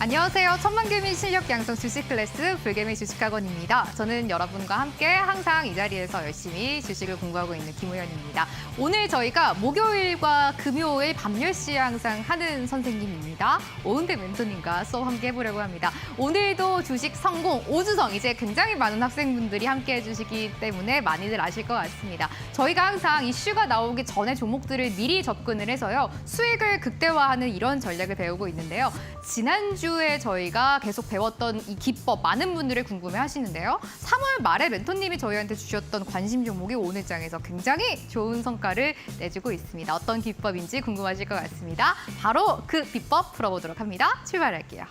안녕하세요. 천만개미 실력 양성 주식 클래스 불개미 주식학원입니다. 저는 여러분과 함께 항상 이 자리에서 열심히 주식을 공부하고 있는 김우현입니다. 오늘 저희가 목요일과 금요일 밤 10시에 항상 하는 선생님입니다. 오은대 멘토님과 수업 함께 해보려고 합니다. 오늘도 주식 성공 5주성 이제 굉장히 많은 학생분들이 함께 해주시기 때문에 많이들 아실 것 같습니다. 저희가 항상 이슈가 나오기 전에 종목들을 미리 접근을 해서요. 수익을 극대화하는 이런 전략을 배우고 있는데요. 지난주에 저희가 계속 배웠던 이 기법 많은 분들이 궁금해 하시는데요. 3월 말에 멘토님이 저희한테 주셨던 관심 종목이 오늘장에서 굉장히 좋은 성과를 내주고 있습니다. 어떤 기법인지 궁금하실 것 같습니다. 바로 그 비법 풀어보도록 합니다. 출발할게요.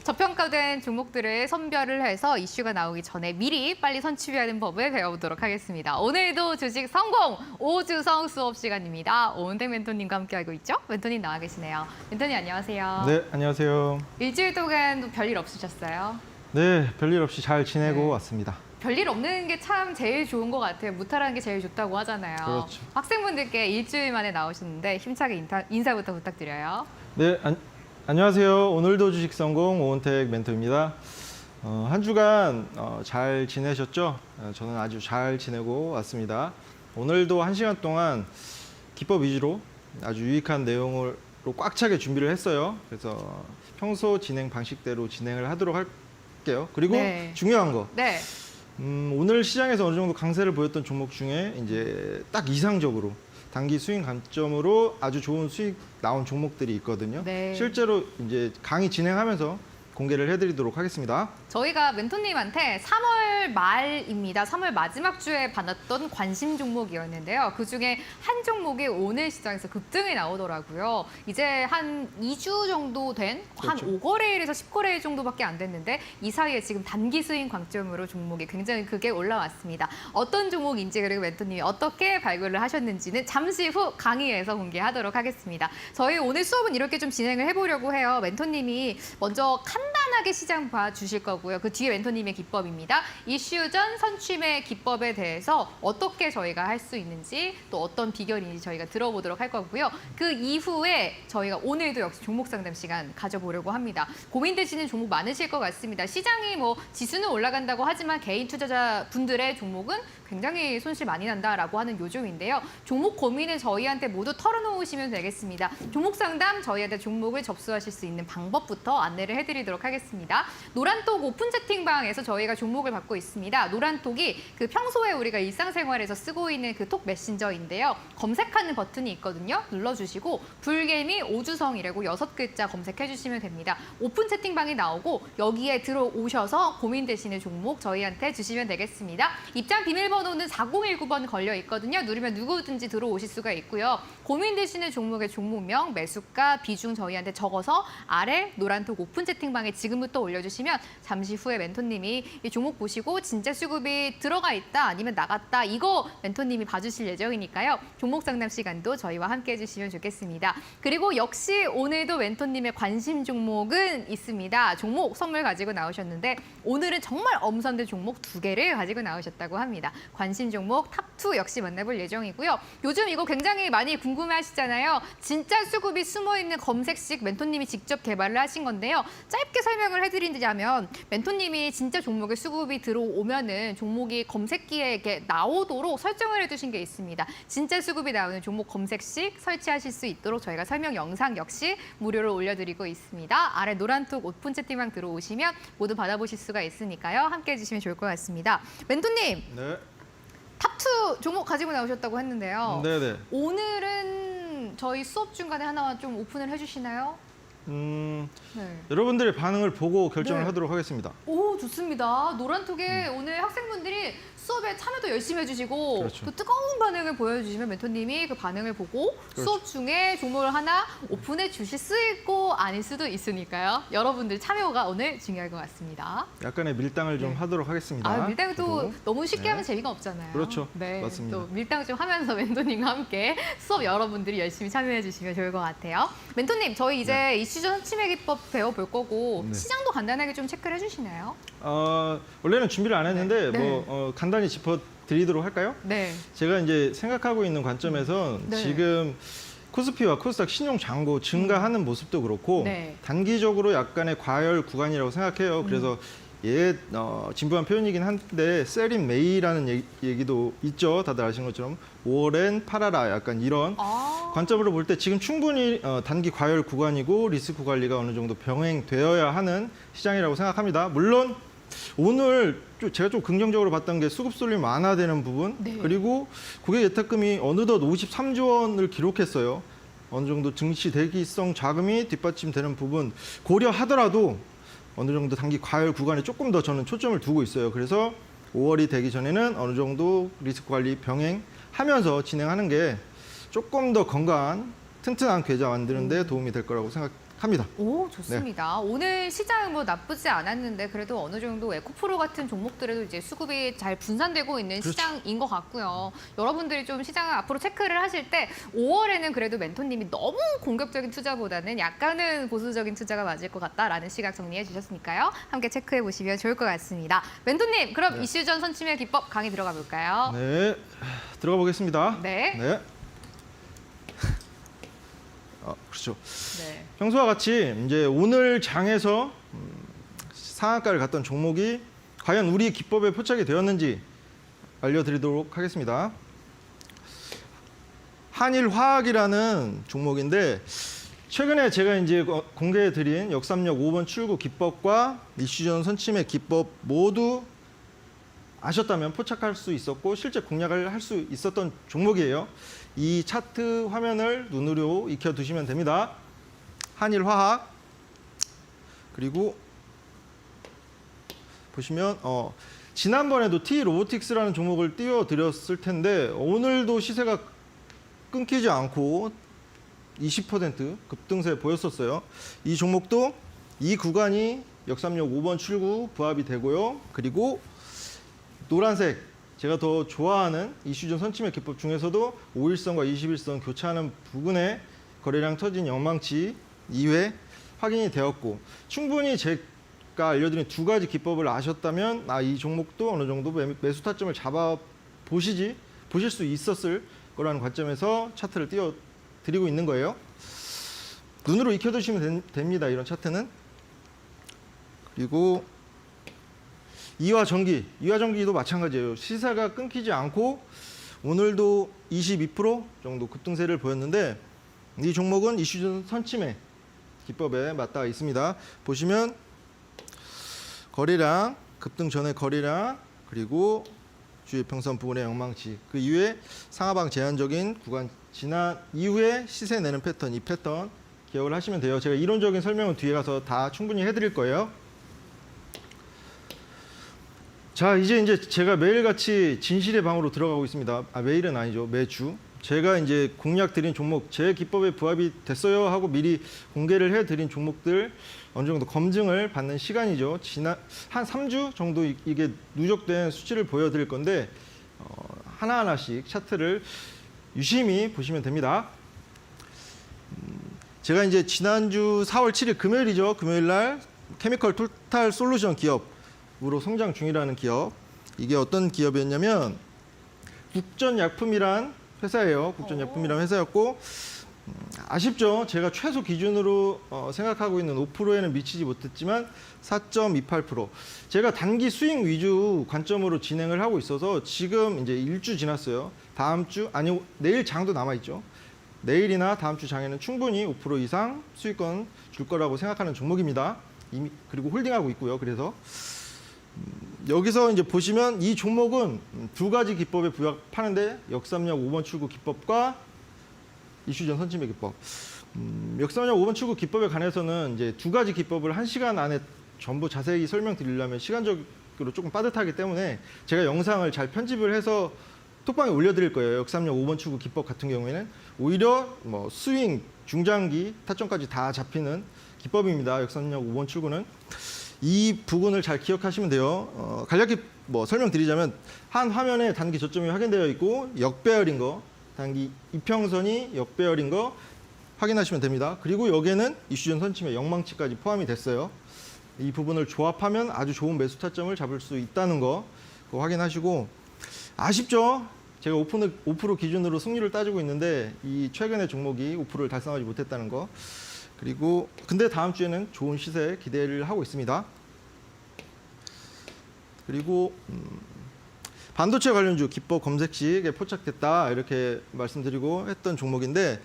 저평가된 종목들을 선별을 해서 이슈가 나오기 전에 미리 빨리 선취하는 법을 배워보도록 하겠습니다. 오늘도 주식 성공 5주성 수업 시간입니다. 오은택 멘토님과 함께하고 있죠? 멘토님 나와 계시네요. 멘토님 안녕하세요. 네, 안녕하세요. 일주일 동안 별일 없으셨어요? 네, 별일 없이 잘 지내고 네. 왔습니다. 별일 없는 게 참 제일 좋은 것 같아요. 무탈하는 게 제일 좋다고 하잖아요. 그렇죠. 학생분들께 일주일 만에 나오셨는데 힘차게 인사부터 부탁드려요. 네, 안녕하세요. 오늘도 주식 성공 오은택 멘토입니다. 한 주간 잘 지내셨죠? 저는 아주 잘 지내고 왔습니다. 오늘도 1시간 동안 기법 위주로 아주 유익한 내용으로 꽉 차게 준비를 했어요. 그래서 평소 진행 방식대로 진행을 하도록 할게요. 그리고 네. 중요한 거. 네. 오늘 시장에서 어느 정도 강세를 보였던 종목 중에 이제 딱 이상적으로 단기 수익 관점으로 아주 좋은 수익 나온 종목들이 있거든요. 네. 실제로 이제 강의 진행하면서 공개를 해드리도록 하겠습니다. 저희가 멘토님한테 3월 말입니다. 3월 마지막 주에 받았던 관심 종목이었는데요. 그중에 한 종목이 오늘 시장에서 급등이 나오더라고요. 이제 한 2주 정도 된 한 그렇죠. 5거래일에서 10거래일 정도밖에 안 됐는데 이 사이에 지금 단기 수익 관점으로 종목이 굉장히 크게 올라왔습니다. 어떤 종목인지 그리고 멘토님이 어떻게 발굴을 하셨는지는 잠시 후 강의에서 공개하도록 하겠습니다. 저희 오늘 수업은 이렇게 좀 진행을 해보려고 해요. 멘토님이 먼저 간단하게 시장 봐주실 거고요. 그 뒤에 멘토님의 기법입니다. 이슈 전 선취매 기법에 대해서 어떻게 저희가 할 수 있는지 또 어떤 비결인지 저희가 들어보도록 할 거고요. 그 이후에 저희가 오늘도 역시 종목 상담 시간 가져보려고 합니다. 고민되시는 종목 많으실 것 같습니다. 시장이 뭐 지수는 올라간다고 하지만 개인 투자자 분들의 종목은 굉장히 손실 많이 난다라고 하는 요즘인데요. 종목 고민은 저희한테 모두 털어놓으시면 되겠습니다. 종목 상담 저희한테 종목을 접수하실 수 있는 방법부터 안내를 해드리도록 하겠습니다. 노란톡 오픈 채팅방에서 저희가 종목을 받고 있습니다. 노란톡이 그 평소에 우리가 일상생활에서 쓰고 있는 그 톡 메신저인데요. 검색하는 버튼이 있거든요. 눌러주시고 불개미 5주성이라고 6글자 검색해주시면 됩니다. 오픈 채팅방이 나오고 여기에 들어오셔서 고민되시는 종목 저희한테 주시면 되겠습니다. 입장 비밀번호는 4019번 걸려 있거든요. 누르면 누구든지 들어오실 수가 있고요. 고민되시는 종목의 종목명, 매수가, 비중 저희한테 적어서 아래 노란톡 오픈 채팅방에 지금부터 올려주시면 잠시 후에 멘토님이 이 종목 보시고 진짜 수급이 들어가 있다 아니면 나갔다 이거 멘토님이 봐주실 예정이니까요. 종목 상담 시간도 저희와 함께 해주시면 좋겠습니다. 그리고 역시 오늘도 멘토님의 관심 종목은 있습니다. 종목 선물 가지고 나오셨는데 오늘은 정말 엄선된 종목 2개를 가지고 나오셨다고 합니다. 관심 종목 탑2 역시 만나볼 예정이고요. 요즘 이거 굉장히 많이 궁금해하시잖아요. 진짜 수급이 숨어있는 검색식 멘토님이 직접 개발을 하신 건데요. 짧게 설명을 해드리자면 멘토님이 진짜 종목에 수급이 들어오면은 종목이 검색기에 이렇게 나오도록 설정을 해두신 게 있습니다. 진짜 수급이 나오는 종목 검색식 설치하실 수 있도록 저희가 설명 영상 역시 무료로 올려드리고 있습니다. 아래 노란톡 오픈 채팅방 들어오시면 모두 받아보실 수가 있으니까요. 함께 해주시면 좋을 것 같습니다. 멘토님, 네. 탑2 종목 가지고 나오셨다고 했는데요. 네네. 오늘은 저희 수업 중간에 하나 좀 오픈을 해주시나요? 네. 여러분들의 반응을 보고 결정을 네. 하도록 하겠습니다. 오, 좋습니다. 노란톡에 오늘 학생분들이 수업에 참여도 열심히 해주시고 그렇죠. 또 뜨거운 반응을 보여주시면 멘토님이 그 반응을 보고 그렇죠. 수업 중에 종목을 하나 오픈해 주실 수 있고 아닐 수도 있으니까요. 여러분들 참여가 오늘 중요할 것 같습니다. 약간의 밀당을 좀 네. 하도록 하겠습니다. 아, 밀당도 저도. 너무 쉽게 네. 하면 재미가 없잖아요. 그렇죠. 네, 맞습니다. 또 밀당 좀 하면서 멘토님과 함께 수업 여러분들이 열심히 참여해 주시면 좋을 것 같아요. 멘토님, 저희 이제 이슈전 선침해 기법 배워볼 거고 네. 시장도 간단하게 좀 체크를 해주시나요? 원래는 준비를 안 했는데 네. 간단히 짚어드리도록 할까요? 네. 제가 이제 생각하고 있는 관점에서 네. 지금 코스피와 코스닥 신용 잔고 증가하는 모습도 그렇고 네. 단기적으로 약간의 과열 구간이라고 생각해요. 그래서 진부한 표현이긴 한데 셀인 메이라는 얘기도 있죠. 다들 아시는 것처럼 5월엔 팔아라 약간 이런 관점으로 볼 때 지금 충분히 단기 과열 구간이고 리스크 관리가 어느 정도 병행되어야 하는 시장이라고 생각합니다. 물론 오늘 제가 좀 긍정적으로 봤던 게 수급 쏠림 완화되는 부분 네. 그리고 고객 예탁금이 어느덧 53조 원을 기록했어요. 어느 정도 증시 대기성 자금이 뒷받침되는 부분 고려하더라도 어느 정도 단기 과열 구간에 조금 더 저는 초점을 두고 있어요. 그래서 5월이 되기 전에는 어느 정도 리스크 관리 병행하면서 진행하는 게 조금 더 건강한 튼튼한 계좌 만드는 데 도움이 될 거라고 생각합니다. 오, 좋습니다. 오늘 시장은 뭐 나쁘지 않았는데 그래도 어느 정도 에코프로 같은 종목들에도 이제 수급이 잘 분산되고 있는 그렇죠. 시장인 것 같고요. 여러분들이 좀 시장을 앞으로 체크를 하실 때 5월에는 그래도 멘토님이 너무 공격적인 투자보다는 약간은 보수적인 투자가 맞을 것 같다라는 시각 정리해 주셨으니까요. 함께 체크해 보시면 좋을 것 같습니다. 멘토님, 그럼 네. 이슈전 선침해 기법 강의 들어가 볼까요? 네, 들어가 보겠습니다. 네. 그렇죠. 네. 평소와 같이 이제 오늘 장에서 상한가를 갔던 종목이 과연 우리 기법에 포착이 되었는지 알려드리도록 하겠습니다. 한일화학이라는 종목인데 최근에 제가 이제 공개해드린 역삼역 5번 출구 기법과 이슈전 선침해 기법 모두 아셨다면 포착할 수 있었고 실제 공략을 할 수 있었던 종목이에요. 이 차트 화면을 눈으로 익혀두시면 됩니다. 한일화학 그리고 보시면 지난번에도 T로보틱스라는 종목을 띄워드렸을 텐데 오늘도 시세가 끊기지 않고 20% 급등세 보였었어요. 이 종목도 이 구간이 역삼역 5번 출구 부합이 되고요. 그리고 노란색 제가 더 좋아하는 이슈전 선침해 기법 중에서도 5일선과 21선 교차하는 부분에 거래량 터진 영망치 이외 확인이 되었고 충분히 제가 알려드린 두 가지 기법을 아셨다면 이 종목도 어느 정도 매수 타점을 잡아 보실 수 있었을 거라는 관점에서 차트를 띄워드리고 있는 거예요. 눈으로 익혀두시면 됩니다. 이런 차트는. 그리고 이화전기도 마찬가지예요. 시세가 끊기지 않고 오늘도 22% 정도 급등세를 보였는데 이 종목은 이슈전 선침해 기법에 맞닿아 있습니다. 보시면 거래량, 급등 전의 거래량 그리고 주요평선 부분의 영망치 그 이후에 상하방 제한적인 구간 지난 이후에 시세 내는 패턴 이 패턴 기억을 하시면 돼요. 제가 이론적인 설명은 뒤에 가서 다 충분히 해드릴 거예요. 자, 이제 제가 매일같이 진실의 방으로 들어가고 있습니다. 매일은 아니죠. 매주. 제가 이제 공략 드린 종목, 제 기법에 부합이 됐어요 하고 미리 공개를 해드린 종목들 어느 정도 검증을 받는 시간이죠. 한 3주 정도 이게 누적된 수치를 보여드릴 건데 하나하나씩 차트를 유심히 보시면 됩니다. 제가 이제 지난주 4월 7일 금요일이죠. 금요일 날 케미컬 토탈 솔루션 기업으로 성장 중이라는 기업. 이게 어떤 기업이었냐면 국전약품이란 회사예요. 국전약품이란 회사였고 아쉽죠. 제가 최소 기준으로 생각하고 있는 5%에는 미치지 못했지만 4.28%. 제가 단기 수익 위주 관점으로 진행을 하고 있어서 지금 이제 1주 지났어요. 다음 주, 아니 내일 장도 남아있죠. 내일이나 다음 주 장에는 충분히 5% 이상 수익권 줄 거라고 생각하는 종목입니다. 이미 그리고 홀딩하고 있고요. 그래서 여기서 이제 보시면 이 종목은 두 가지 기법에 부합하는데 역삼역 5번 출구 기법과 이슈전 선침의 기법. 역삼역 5번 출구 기법에 관해서는 이제 두 가지 기법을 1시간 안에 전부 자세히 설명드리려면 시간적으로 조금 빠듯하기 때문에 제가 영상을 잘 편집을 해서 톡방에 올려드릴 거예요. 역삼역 5번 출구 기법 같은 경우에는 오히려 뭐 스윙, 중장기, 타점까지 다 잡히는 기법입니다. 역삼역 5번 출구는 이 부분을 잘 기억하시면 돼요. 간략히 뭐 설명드리자면 한 화면에 단기 저점이 확인되어 있고 역배열인 거, 단기 이평선이 역배열인 거 확인하시면 됩니다. 그리고 여기에는 이슈전 선침의 영망치까지 포함이 됐어요. 이 부분을 조합하면 아주 좋은 매수 타점을 잡을 수 있다는 거 그거 확인하시고 아쉽죠? 제가 5% 기준으로 승률을 따지고 있는데 이 최근의 종목이 5%를 달성하지 못했다는 거. 그리고 근데 다음 주에는 좋은 시세 기대를 하고 있습니다. 그리고 반도체 관련주 기법 검색식에 포착됐다 이렇게 말씀드리고 했던 종목인데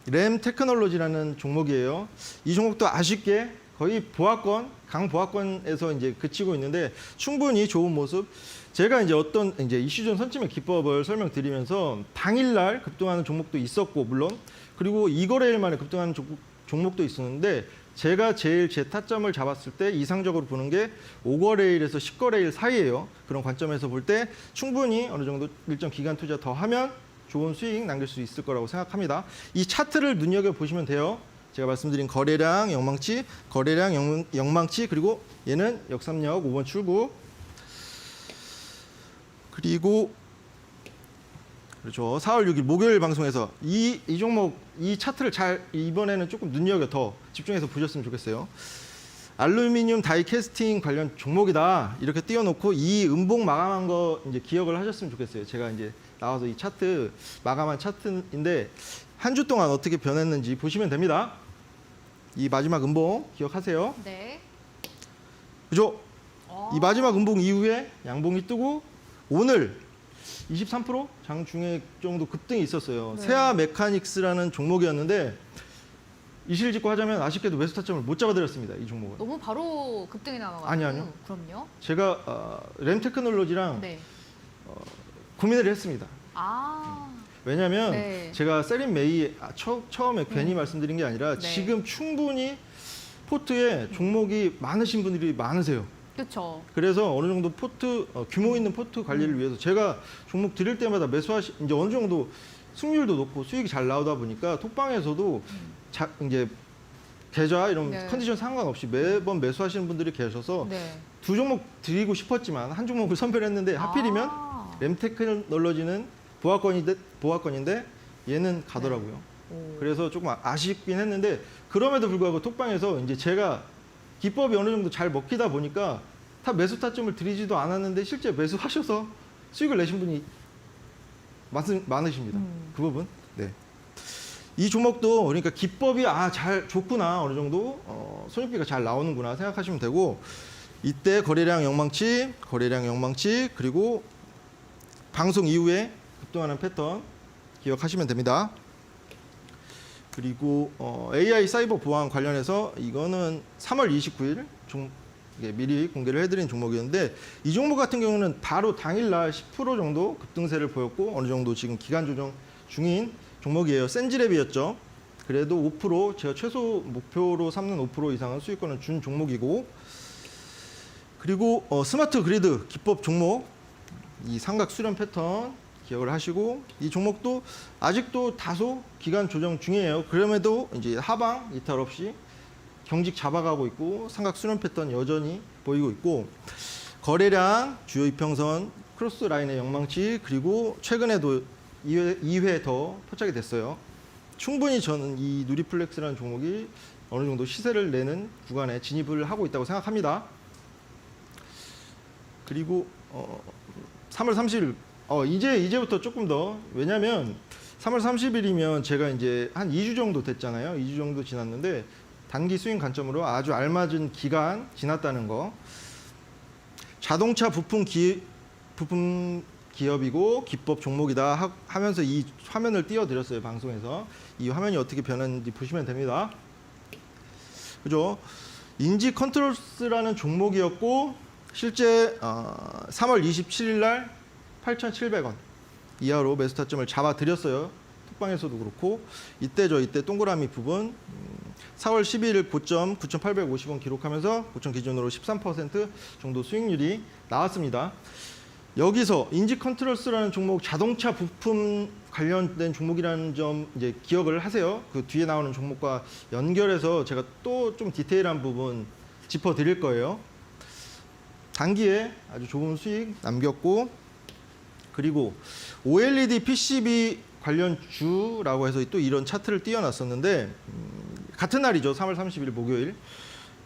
램 테크놀로지라는 종목이에요. 이 종목도 아쉽게 거의 보합권, 강보합권에서 이제 그치고 있는데 충분히 좋은 모습. 제가 이제 어떤 이제 이슈전 선침의 기법을 설명드리면서 당일날 급등하는 종목도 있었고 물론 그리고 2거래일 만에 급등하는 종목도 있었는데 제가 제일 제 타점을 잡았을 때 이상적으로 보는 게 5거래일에서 10거래일 사이예요. 그런 관점에서 볼 때 충분히 어느 정도 일정 기간 투자 더 하면 좋은 수익 남길 수 있을 거라고 생각합니다. 이 차트를 눈여겨보시면 돼요. 제가 말씀드린 거래량, 영망치, 거래량, 영망치 그리고 얘는 역삼역 5번 출구 그리고 그렇죠. 4월 6일 목요일 방송에서 이 종목 이 차트를 잘 이번에는 조금 눈여겨 더 집중해서 보셨으면 좋겠어요. 알루미늄 다이 캐스팅 관련 종목이다 이렇게 띄워놓고 이 음봉 마감한 거 이제 기억을 하셨으면 좋겠어요. 제가 이제 나와서 이 차트 마감한 차트인데 한 주 동안 어떻게 변했는지 보시면 됩니다. 이 마지막 음봉 기억하세요. 네. 그죠? 이 마지막 음봉 이후에 양봉이 뜨고 오늘 23% 장중에 정도 급등이 있었어요. 네. 세아 메카닉스라는 종목이었는데 이실직고 하자면 아쉽게도 매수 타점을 못 잡아드렸습니다. 이 종목은. 너무 바로 급등이 나와가지고. 아니요. 그럼요. 제가 램 테크놀로지랑 네. 고민을 했습니다. 아. 왜냐하면 네. 제가 세린 메이 처음에 괜히 말씀드린 게 아니라 네. 지금 충분히 포트에 종목이 많으신 분들이 많으세요. 그렇죠. 그래서 어느 정도 포트 규모 있는 포트 관리를 위해서 제가 종목 드릴 때마다 매수하시 이제 어느 정도 승률도 높고 수익이 잘 나오다 보니까 톡방에서도 이제 계좌 이런 네. 컨디션 상관없이 매번 매수하시는 분들이 계셔서 네. 두 종목 드리고 싶었지만 한 종목을 선별했는데 하필이면 램테크놀로지는 보합권인데 얘는 가더라고요. 오. 그래서 조금 아쉽긴 했는데 그럼에도 불구하고 톡방에서 이제 제가 기법이 어느 정도 잘 먹히다 보니까 다 매수 타점을 드리지도 않았는데 실제 매수하셔서 수익을 내신 분이 많으십니다. 그 부분. 네. 이 종목도 그러니까 기법이 잘 좋구나 어느 정도 손익비가 잘 나오는구나 생각하시면 되고 이때 거래량 영망치 그리고 방송 이후에 급등하는 패턴 기억하시면 됩니다. 그리고 AI 사이버 보안 관련해서 이거는 3월 29일 미리 공개를 해드린 종목이었는데 이 종목 같은 경우는 바로 당일날 10% 정도 급등세를 보였고 어느 정도 지금 기간 조정 중인 종목이에요. 센지랩이었죠. 그래도 5% 제가 최소 목표로 삼는 5% 이상은 수익권을 준 종목이고 그리고 스마트 그리드 기법 종목 이 삼각 수렴 패턴 기억을 하시고 이 종목도 아직도 다소 기간 조정 중이에요. 그럼에도 이제 하방 이탈 없이 경직 잡아가고 있고 삼각 수렴 패턴 여전히 보이고 있고 거래량 주요 이평선 크로스 라인의 영망치 그리고 최근에도 2회 더 포착이 됐어요. 충분히 저는 이 누리플렉스라는 종목이 어느 정도 시세를 내는 구간에 진입을 하고 있다고 생각합니다. 그리고 3월 30일 이제부터 조금 더 왜냐하면 3월 30일이면 제가 이제 한 2주 정도 됐잖아요. 2주 정도 지났는데 단기 수익 관점으로 아주 알맞은 기간 지났다는 거. 자동차 부품 기업이고 기법 종목이다 하면서 이 화면을 띄워드렸어요. 방송에서. 이 화면이 어떻게 변했는지 보시면 됩니다. 그죠? 인지 컨트롤스라는 종목이었고 실제 3월 27일 날 8,700원 이하로 매수 타점을 잡아드렸어요. 톡방에서도 그렇고 이때 동그라미 부분 4월 12일 고점 9,850원 기록하면서 고점 기준으로 13% 정도 수익률이 나왔습니다. 여기서 인지 컨트롤스라는 종목 자동차 부품 관련된 종목이라는 점 이제 기억을 하세요. 그 뒤에 나오는 종목과 연결해서 제가 또 좀 디테일한 부분 짚어드릴 거예요. 단기에 아주 좋은 수익 남겼고 그리고 OLED PCB 관련주라고 해서 또 이런 차트를 띄워놨었는데 같은 날이죠. 3월 30일 목요일.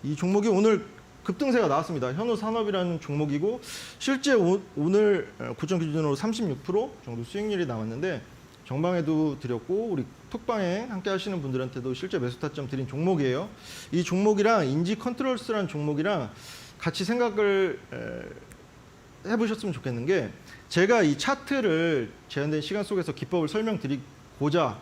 이 종목이 오늘 급등세가 나왔습니다. 현우산업이라는 종목이고 실제 오늘 고점 기준으로 36% 정도 수익률이 나왔는데 정방에도 드렸고 우리 톡방에 함께 하시는 분들한테도 실제 매수 타점 드린 종목이에요. 이 종목이랑 인지 컨트롤스라는 종목이랑 같이 생각을 해보셨으면 좋겠는 게 제가 이 차트를 제한된 시간 속에서 기법을 설명드리고자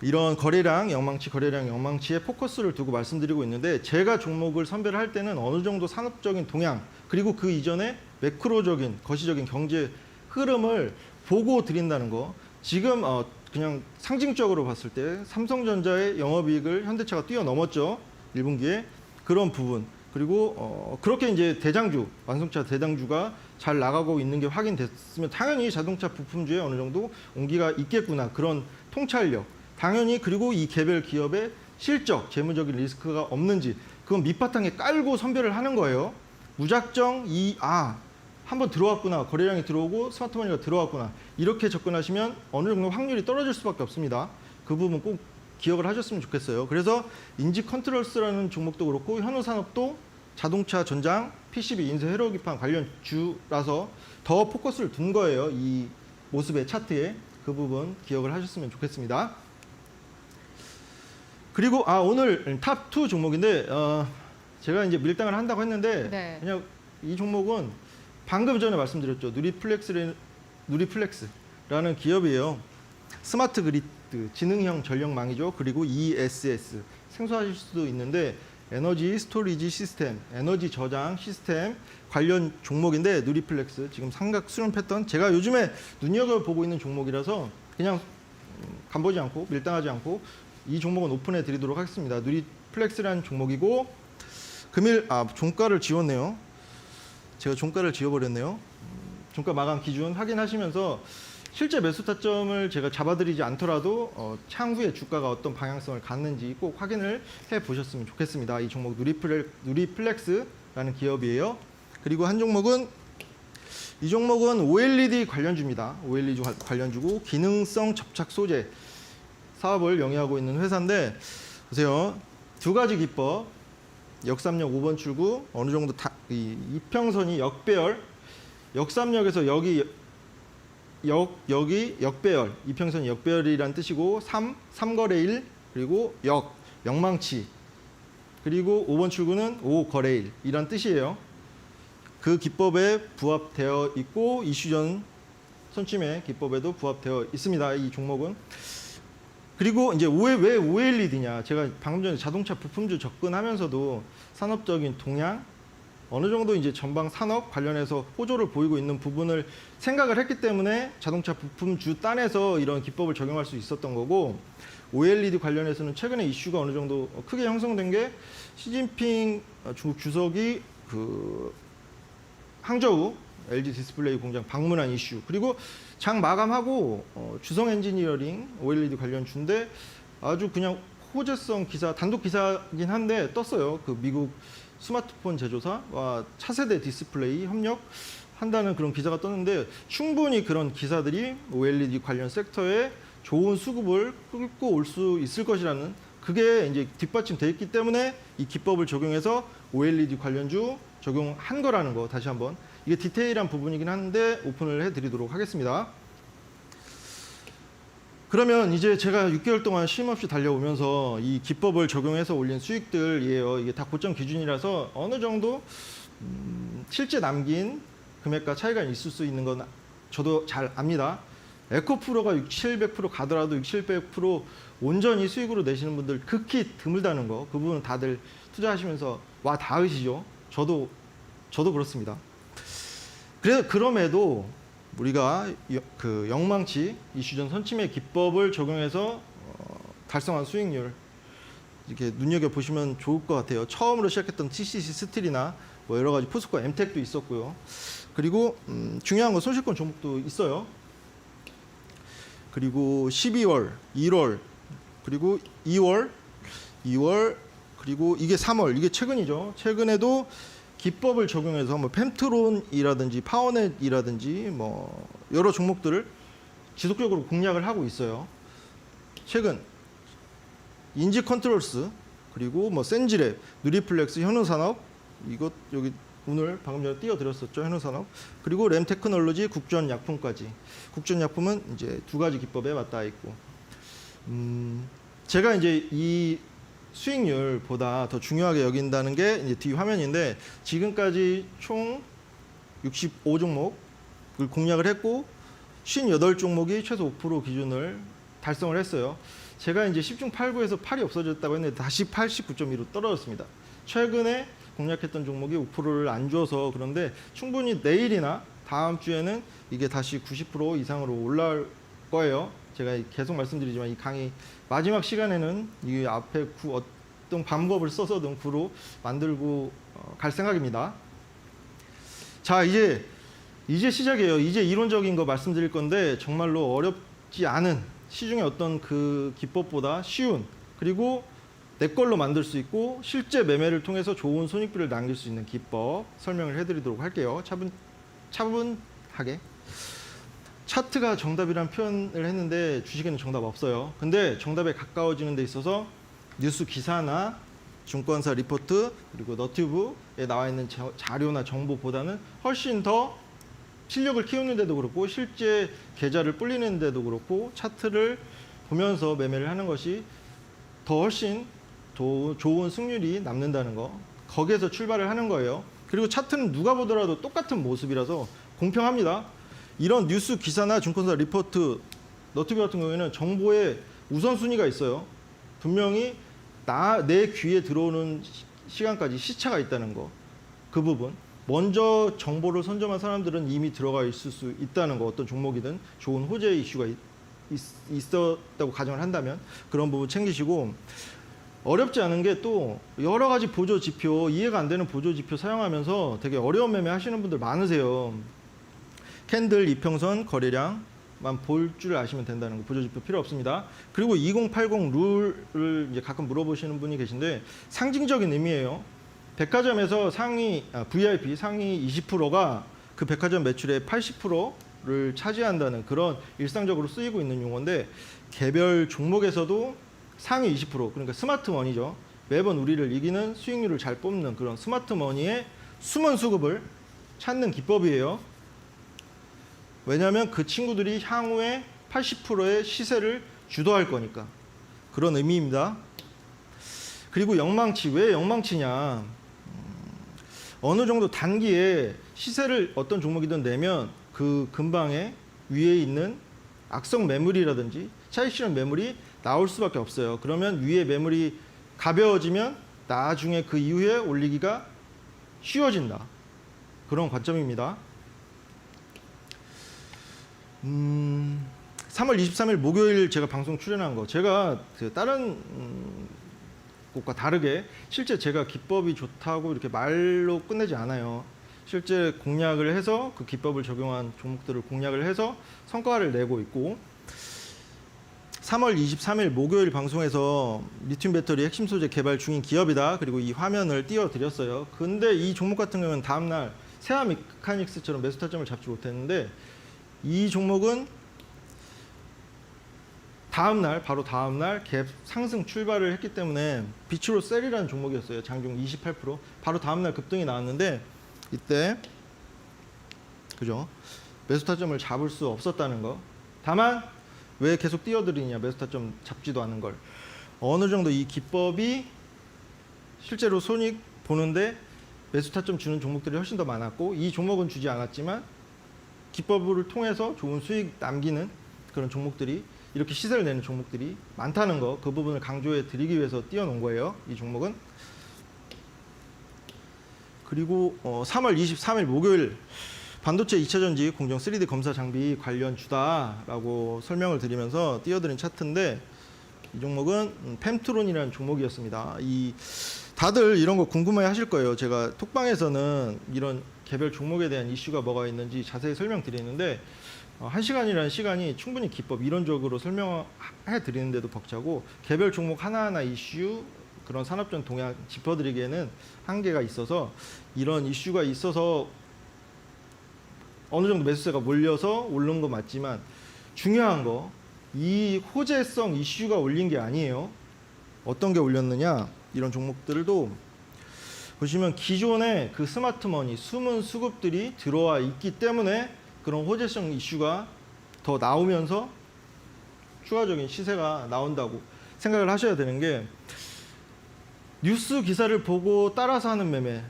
이런 거래량 영망치에 포커스를 두고 말씀드리고 있는데 제가 종목을 선별할 때는 어느 정도 산업적인 동향 그리고 그 이전에 매크로적인 거시적인 경제 흐름을 보고 드린다는 거. 지금 그냥 상징적으로 봤을 때 삼성전자의 영업이익을 현대차가 뛰어넘었죠. 1분기에 그런 부분. 그리고 그렇게 이제 대장주, 완성차 대장주가 잘 나가고 있는 게 확인됐으면 당연히 자동차 부품주에 어느 정도 온기가 있겠구나. 그런 통찰력. 당연히 그리고 이 개별 기업의 실적, 재무적인 리스크가 없는지 그건 밑바탕에 깔고 선별을 하는 거예요. 무작정 한번 들어왔구나. 거래량이 들어오고 스마트머니가 들어왔구나. 이렇게 접근하시면 어느 정도 확률이 떨어질 수밖에 없습니다. 그 부분 꼭 기억을 하셨으면 좋겠어요. 그래서 인지 컨트롤스라는 종목도 그렇고 현우산업도 자동차 전장, PCB, 인쇄 회로 기판 관련 주라서 더 포커스를 둔 거예요. 이 모습의 차트에. 그 부분 기억을 하셨으면 좋겠습니다. 그리고 오늘 탑2 종목인데 제가 이제 밀당을 한다고 했는데 네. 그냥 이 종목은 방금 전에 말씀드렸죠. 누리플렉스라는 기업이에요. 스마트 그리드, 지능형 전력망이죠. 그리고 ESS, 생소하실 수도 있는데 에너지 스토리지 시스템, 에너지 저장 시스템 관련 종목인데 누리플렉스, 지금 삼각 수렴 패턴 제가 요즘에 눈여겨보고 있는 종목이라서 그냥 간보지 않고 밀당하지 않고 이 종목은 오픈해 드리도록 하겠습니다. 누리플렉스라는 종목이고 금일 종가를 지웠네요. 제가 종가를 지워버렸네요. 종가 마감 기준 확인하시면서 실제 매수 타점을 제가 잡아드리지 않더라도 향후에 주가가 어떤 방향성을 갖는지 꼭 확인을 해보셨으면 좋겠습니다. 이 종목 누리플렉스라는 기업이에요. 그리고 한 종목은 이 종목은 OLED 관련주입니다. OLED 관련주고 기능성 접착 소재 사업을 영위하고 있는 회사인데 보세요. 두 가지 기법 역삼역 5번 출구 어느 정도 이평선이 역배열 역삼역에서 여기 역배열 이평선이 역배열이란 뜻이고 3거래일 그리고 영망치 그리고 5번 출구는 5거래일이란 뜻이에요. 그 기법에 부합되어 있고 이슈전 손침의 기법에도 부합되어 있습니다. 이 종목은. 그리고 이제 왜 OLED냐? 제가 방금 전에 자동차 부품주 접근하면서도 산업적인 동향 어느 정도 이제 전방 산업 관련해서 호조를 보이고 있는 부분을 생각을 했기 때문에 자동차 부품주 딴에서 이런 기법을 적용할 수 있었던 거고 OLED 관련해서는 최근에 이슈가 어느 정도 크게 형성된 게 시진핑 중국 주석이 그 항저우 LG 디스플레이 공장 방문한 이슈 그리고 장 마감하고 주성 엔지니어링 OLED 관련주인데 아주 그냥 호재성 기사 단독 기사긴 한데 떴어요. 그 미국 스마트폰 제조사와 차세대 디스플레이 협력한다는 그런 기사가 떴는데 충분히 그런 기사들이 OLED 관련 섹터에 좋은 수급을 끌고 올 수 있을 것이라는 그게 이제 뒷받침돼 있기 때문에 이 기법을 적용해서 OLED 관련주 적용한 거라는 거 다시 한번 이게 디테일한 부분이긴 한데 오픈을 해드리도록 하겠습니다. 그러면 이제 제가 6개월 동안 쉼없이 달려오면서 이 기법을 적용해서 올린 수익들이에요. 이게 다 고점 기준이라서 어느 정도 실제 남긴 금액과 차이가 있을 수 있는 건 저도 잘 압니다. 에코프로가 600, 700% 가더라도 600, 700% 온전히 수익으로 내시는 분들 극히 드물다는 거, 그 부분은 다들 투자하시면서 와 닿으시죠? 저도 그렇습니다. 그럼에도 우리가 그 영망치 이슈전 선침의 기법을 적용해서 달성한 수익률 이렇게 눈여겨 보시면 좋을 것 같아요. 처음으로 시작했던 TCC 스틸이나 뭐 여러 가지 포스코 엠텍도 있었고요. 그리고 중요한 건 손실권 종목도 있어요. 그리고 12월, 1월, 그리고 2월, 그리고 이게 3월, 이게 최근이죠. 최근에도 기법을 적용해서 뭐 펜트론이라든지 파워넷이라든지 뭐 여러 종목들을 지속적으로 공략을 하고 있어요. 최근 인지 컨트롤스, 그리고 뭐 센지랩, 누리플렉스, 현우산업, 이것 여기 오늘 방금 전에 띄워드렸었죠. 현우산업, 그리고 램테크놀로지, 국전약품까지. 국전약품은 이제 두 가지 기법에 맞닿아 있고, 제가 이제 이 수익률보다 더 중요하게 여긴다는 게 이제 뒤 화면인데, 지금까지 총 65종목을 공략을 했고 58종목이 최소 5% 기준을 달성을 했어요. 제가 이제 10중 8구에서 8이 없어졌다고 했는데 다시 89.2로 떨어졌습니다. 최근에 공략했던 종목이 5%를 안 줘서 그런데 충분히 내일이나 다음 주에는 이게 다시 90% 이상으로 올라올 거예요. 제가 계속 말씀드리지만 이 강의 마지막 시간에는 이 앞에 어떤 방법을 써서든 구로 만들고 갈 생각입니다. 자, 이제 시작이에요. 이제 이론적인 거 말씀드릴 건데 정말로 어렵지 않은 시중의 어떤 그 기법보다 쉬운, 그리고 내 걸로 만들 수 있고 실제 매매를 통해서 좋은 손익비를 남길 수 있는 기법 설명을 해드리도록 할게요. 차분하게. 차트가 정답이란 표현을 했는데 주식에는 정답 없어요. 근데 정답에 가까워지는 데 있어서 뉴스 기사나 증권사 리포트, 그리고 너튜브에 나와 있는 자료나 정보보다는 훨씬 더 실력을 키우는 데도 그렇고 실제 계좌를 불리는 데도 그렇고 차트를 보면서 매매를 하는 것이 더 훨씬 좋은 승률이 남는다는 거, 거기에서 출발을 하는 거예요. 그리고 차트는 누가 보더라도 똑같은 모습이라서 공평합니다. 이런 뉴스 기사나 증권사 리포트, 너튜브 같은 경우에는 정보의 우선순위가 있어요. 분명히 내 귀에 들어오는 시간까지 시차가 있다는 거, 그 부분. 먼저 정보를 선점한 사람들은 이미 들어가 있을 수 있다는 거, 어떤 종목이든 좋은 호재 이슈가 있었다고 가정을 한다면 그런 부분 챙기시고, 어렵지 않은 게 또 여러 가지 보조 지표, 이해가 안 되는 보조 지표 사용하면서 되게 어려운 매매 하시는 분들 많으세요. 캔들, 이평선, 거래량만 볼 줄 아시면 된다는 거, 보조 지표 필요 없습니다. 그리고 2080 룰을 이제 가끔 물어보시는 분이 계신데 상징적인 의미예요. 백화점에서 VIP 상위 20%가 그 백화점 매출의 80%를 차지한다는 그런 일상적으로 쓰이고 있는 용어인데, 개별 종목에서도 상위 20%, 그러니까 스마트머니죠. 매번 우리를 이기는 수익률을 잘 뽑는 그런 스마트머니의 숨은 수급을 찾는 기법이에요. 왜냐하면 그 친구들이 향후에 80%의 시세를 주도할 거니까. 그런 의미입니다. 그리고 영망치, 왜 영망치냐. 어느 정도 단기에 시세를 어떤 종목이든 내면 그 근방에 위에 있는 악성 매물이라든지 차익 실현 매물이 나올 수밖에 없어요. 그러면 위에 매물이 가벼워지면 나중에 그 이후에 올리기가 쉬워진다. 그런 관점입니다. 3월 23일 목요일 제가 방송 출연한 거, 제가 다른 곳과 다르게 실제 제가 기법이 좋다고 이렇게 말로 끝내지 않아요. 실제 공략을 해서 그 기법을 적용한 종목들을 공략을 해서 성과를 내고 있고, 3월 23일 목요일 방송에서 리튬 배터리 핵심 소재 개발 중인 기업이다. 그리고 이 화면을 띄워드렸어요. 근데 이 종목 같은 경우는 다음날 세아 메카닉스처럼 매수 타점을 잡지 못했는데, 이 종목은 바로 다음날 갭 상승 출발을 했기 때문에 비추로 셀이라는 종목이었어요. 장중 28%. 바로 다음날 급등이 나왔는데 이때 그죠? 매수 타점을 잡을 수 없었다는 거. 다만 왜 계속 띄워드리냐, 매수타점 잡지도 않은 걸. 어느 정도 이 기법이 실제로 손익 보는데 매수타점 주는 종목들이 훨씬 더 많았고, 이 종목은 주지 않았지만 기법을 통해서 좋은 수익 남기는 그런 종목들이, 이렇게 시세를 내는 종목들이 많다는 거, 그 부분을 강조해 드리기 위해서 띄워놓은 거예요, 이 종목은. 그리고 3월 23일 목요일 반도체 2차전지 공정 3D 검사 장비 관련 주다라고 설명을 드리면서 띄워드린 차트인데, 이 종목은 펨트론이라는 종목이었습니다. 다들 이런 거 궁금해 하실 거예요. 제가 톡방에서는 이런 개별 종목에 대한 이슈가 뭐가 있는지 자세히 설명드리는데, 1시간이라는 시간이 충분히 기법 이론적으로 설명해 드리는데도 벅차고, 개별 종목 하나하나 이슈, 그런 산업전 동향 짚어드리기에는 한계가 있어서, 이런 이슈가 있어서 어느 정도 매수세가 몰려서 오른 거 맞지만, 중요한 거, 이 호재성 이슈가 올린 게 아니에요. 어떤 게 올렸느냐, 이런 종목들도 보시면 기존에 그 스마트머니, 숨은 수급들이 들어와 있기 때문에 그런 호재성 이슈가 더 나오면서 추가적인 시세가 나온다고 생각을 하셔야 되는 게, 뉴스 기사를 보고 따라서 하는 매매,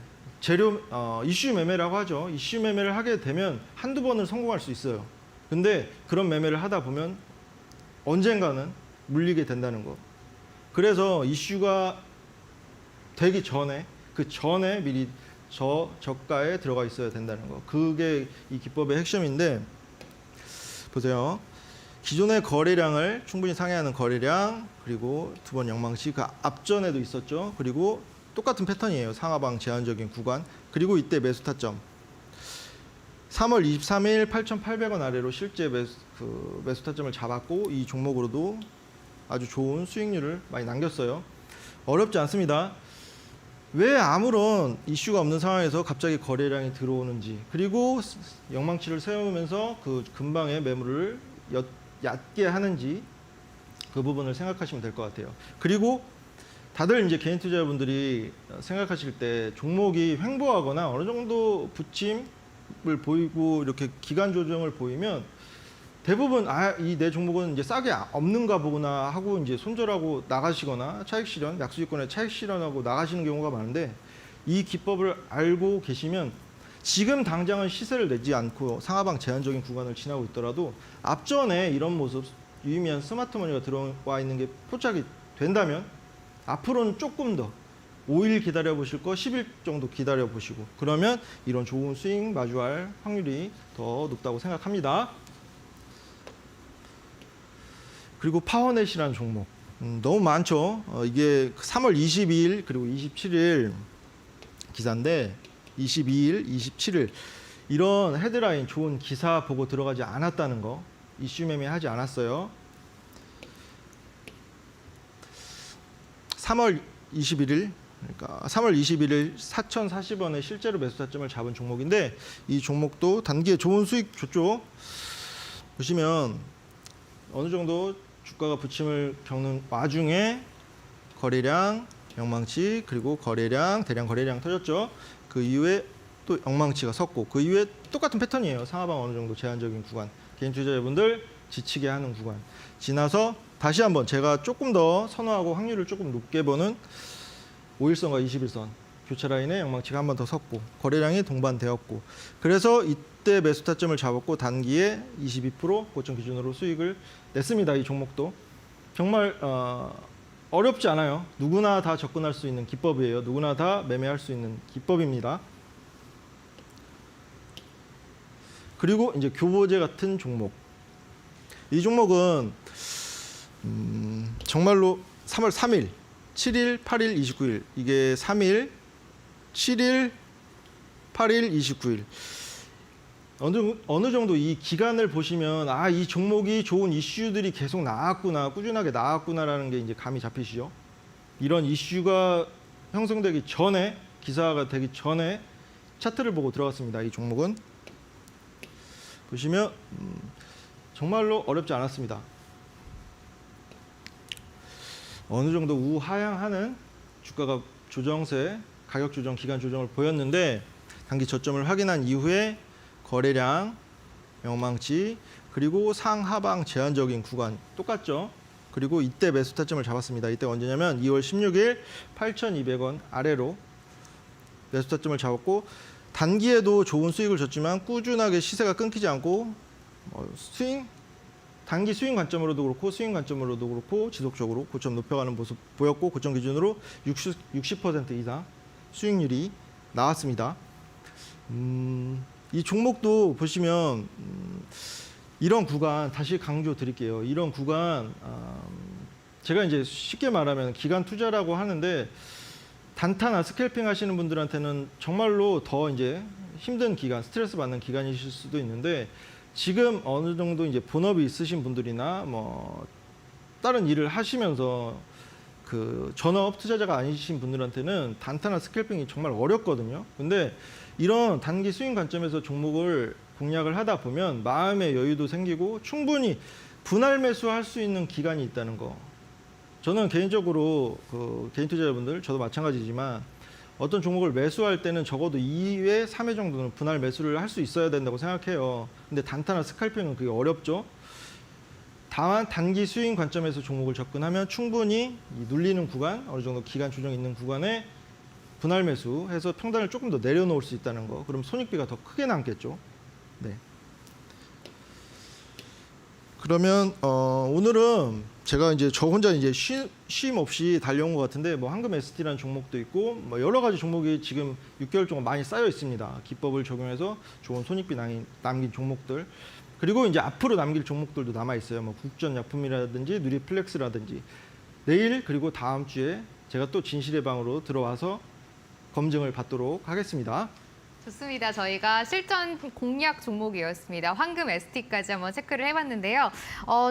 이슈 매매라고 하죠. 이슈 매매를 하게 되면 한두 번은 성공할 수 있어요. 근데 그런 매매를 하다 보면 언젠가는 물리게 된다는 거. 그래서 이슈가 되기 전에, 그 전에 미리 저가에 들어가 있어야 된다는 거. 그게 이 기법의 핵심인데, 보세요. 기존의 거래량을 충분히 상회하는 거래량, 그리고 두 번 영망시, 그 앞전에도 있었죠. 그리고 똑같은 패턴이에요. 상하방 제한적인 구간, 그리고 이때 매수 타점. 3월 23일 8,800원 아래로 실제 매수 타점을 잡았고, 이 종목으로도 아주 좋은 수익률을 많이 남겼어요. 어렵지 않습니다. 왜 아무런 이슈가 없는 상황에서 갑자기 거래량이 들어오는지, 그리고 영망치를 세우면서 그 근방의 매물을 얕게 하는지, 그 부분을 생각하시면 될 것 같아요. 그리고 다들 이제 개인 투자자분들이 생각하실 때 종목이 횡보하거나 어느 정도 부침을 보이고 이렇게 기간 조정을 보이면 대부분 이 내 종목은 이제 싸게 없는가 보구나 하고 이제 손절하고 나가시거나 차익 실현, 약수익권에 차익 실현하고 나가시는 경우가 많은데, 이 기법을 알고 계시면 지금 당장은 시세를 내지 않고 상하방 제한적인 구간을 지나고 있더라도 앞전에 이런 모습, 유의미한 스마트머니가 들어와 있는 게 포착이 된다면 앞으로는 조금 더 5일 기다려 보실 거 10일 정도 기다려 보시고, 그러면 이런 좋은 수익 마주할 확률이 더 높다고 생각합니다. 그리고 파워넷이라는 종목, 너무 많죠. 이게 3월 22일 그리고 27일 기사인데, 22일, 27일 이런 헤드라인 좋은 기사 보고 들어가지 않았다는 거, 이슈 매매하지 않았어요. 3월 21일, 그러니까 3월 21일 4,040원에 실제로 매수 타점을 잡은 종목인데, 이 종목도 단기에 좋은 수익 줬죠. 보시면 어느 정도 주가가 부침을 겪는 와중에 거래량, 영망치, 그리고 거래량, 대량 거래량 터졌죠. 그 이후에 또 영망치가 섰고, 그 이후에 똑같은 패턴이에요. 상하방 어느 정도 제한적인 구간, 개인 투자자분들 지치게 하는 구간 지나서 다시 한번 제가 조금 더 선호하고 확률을 조금 높게 보는 5일선과 21선 교차 라인에 영망치가 한 번 더 섰고, 거래량이 동반되었고, 그래서 이때 매수 타점을 잡았고 단기에 22% 고점 기준으로 수익을 냈습니다. 이 종목도 정말 어렵지 않아요. 누구나 다 접근할 수 있는 기법이에요. 누구나 다 매매할 수 있는 기법입니다. 그리고 이제 교보제 같은 종목, 이 종목은 정말로 3월 3일, 7일, 8일, 29일, 이게 3일, 7일, 8일, 29일 어느 정도 이 기간을 보시면 이 종목이 좋은 이슈들이 계속 나왔구나, 꾸준하게 나왔구나라는 게 이제 감이 잡히시죠. 이런 이슈가 형성되기 전에, 기사가 되기 전에 차트를 보고 들어갔습니다. 이 종목은 보시면 정말로 어렵지 않았습니다. 어느 정도 우하향하는 주가가 조정세, 가격 조정, 기간 조정을 보였는데, 단기 저점을 확인한 이후에 거래량, 영망치, 그리고 상하방 제한적인 구간 똑같죠. 그리고 이때 매수 타점을 잡았습니다. 이때 언제냐면 2월 16일 8,200원 아래로 매수 타점을 잡았고 단기에도 좋은 수익을 줬지만 꾸준하게 시세가 끊기지 않고 단기 스윙 관점으로도 그렇고 스윙 관점으로도 그렇고 지속적으로 고점 높여가는 모습 보였고 고점 기준으로 60% 이상 수익률이 나왔습니다. 이 종목도 보시면 이런 구간 다시 강조 드릴게요. 이런 구간 제가 이제 쉽게 말하면 기간 투자라고 하는데 단타나 스캘핑 하시는 분들한테는 정말로 더 이제 힘든 기간, 스트레스 받는 기간이실 수도 있는데 지금 어느 정도 이제 본업이 있으신 분들이나 뭐 다른 일을 하시면서 그 전업 투자자가 아니신 분들한테는 단타나 스캘핑이 정말 어렵거든요. 근데 이런 단기 스윙 관점에서 종목을 공략을 하다 보면 마음의 여유도 생기고 충분히 분할 매수할 수 있는 기간이 있다는 거. 저는 개인적으로 그 개인 투자자분들 저도 마찬가지지만 어떤 종목을 매수할 때는 적어도 2회, 3회 정도는 분할 매수를 할 수 있어야 된다고 생각해요. 근데 단타나 스칼핑은 그게 어렵죠. 다만 단기 스윙 관점에서 종목을 접근하면 충분히 이 눌리는 구간, 어느 정도 기간 조정이 있는 구간에 분할 매수해서 평단을 조금 더 내려놓을 수 있다는 거. 그럼 손익비가 더 크게 남겠죠. 네. 그러면 오늘은 제가 이제 저 혼자 이제 쉼 없이 달려온 것 같은데 뭐 황금 ST라는 종목도 있고 뭐 여러 가지 종목이 지금 6개월 동안 많이 쌓여 있습니다. 기법을 적용해서 좋은 손익비 남긴 종목들. 그리고 이제 앞으로 남길 종목들도 남아 있어요. 뭐 국전약품이라든지 누리플렉스라든지 내일 그리고 다음 주에 제가 또 진실의 방으로 들어와서 검증을 받도록 하겠습니다. 좋습니다. 저희가 실전 공략 종목이었습니다. 황금 ST까지 한번 체크를 해봤는데요.